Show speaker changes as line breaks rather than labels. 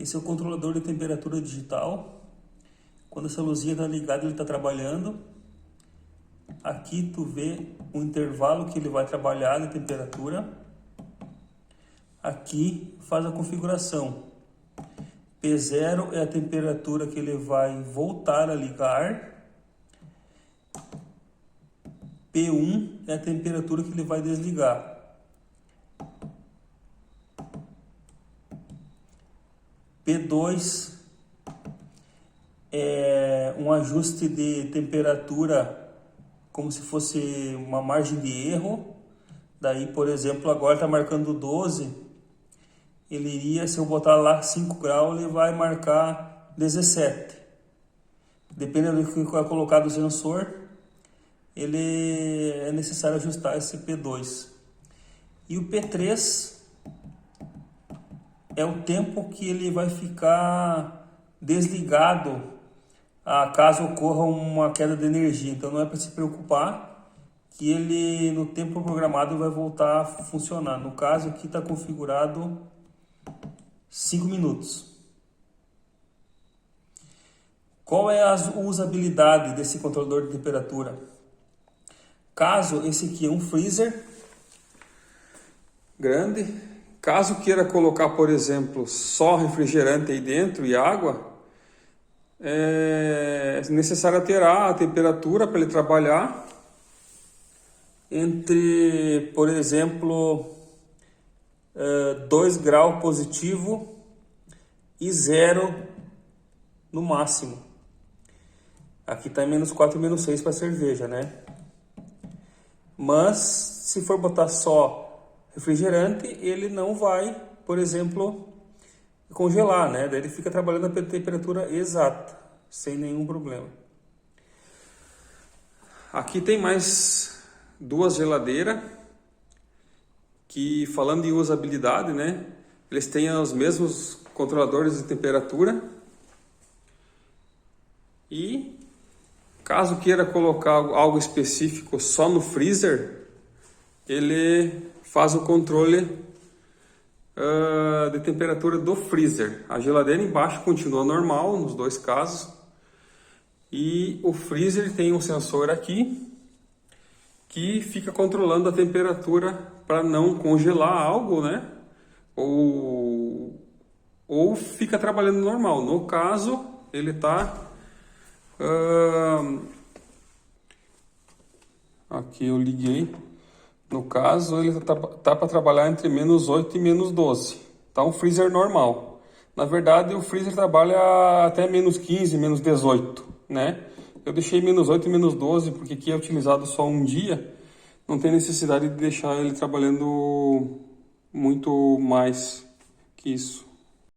Esse é o controlador de temperatura digital. Quando essa luzinha está ligada, ele está trabalhando. Aqui tu vê o intervalo que ele vai trabalhar de temperatura. Aqui faz a configuração. P0 é a temperatura que ele vai voltar a ligar. P1 é a temperatura que ele vai desligar. P2 é um ajuste de temperatura como se fosse uma margem de erro. Daí, por exemplo, agora está marcando 12. Ele iria, se eu botar lá 5 graus, ele vai marcar 17. Dependendo do que vai colocar do sensor, ele é necessário ajustar esse P2. E o P3 é o tempo que ele vai ficar desligado caso ocorra uma queda de energia. Então não é para se preocupar que ele no tempo programado vai voltar a funcionar. No caso aqui está configurado 5 minutos. Qual é a usabilidade desse controlador de temperatura? Caso esse aqui é um freezer grande, caso queira colocar, por exemplo, só refrigerante aí dentro e água, é necessário alterar a temperatura para ele trabalhar entre, por exemplo, 2 graus positivo e 0 no máximo. Aqui está em -4 e -6 para cerveja, né? Mas se for botar só refrigerante, ele não vai, por exemplo, congelar, né? Daí ele fica trabalhando a temperatura exata, sem nenhum problema. Aqui tem mais 2 geladeiras que, falando em usabilidade, né? Eles têm os mesmos controladores de temperatura. E caso queira colocar algo específico só no freezer, ele faz o controle de temperatura do freezer. A geladeira embaixo continua normal nos 2 casos. E o freezer tem um sensor aqui que fica controlando a temperatura para não congelar algo, né? Ou fica trabalhando normal. No caso, ele está... aqui eu liguei. No caso, ele tá para trabalhar entre -8 e -12. Tá um freezer normal. Na verdade, o freezer trabalha até -15, -18, né? Eu deixei -8 e -12 porque aqui é utilizado só um dia. Não tem necessidade de deixar ele trabalhando muito mais que isso.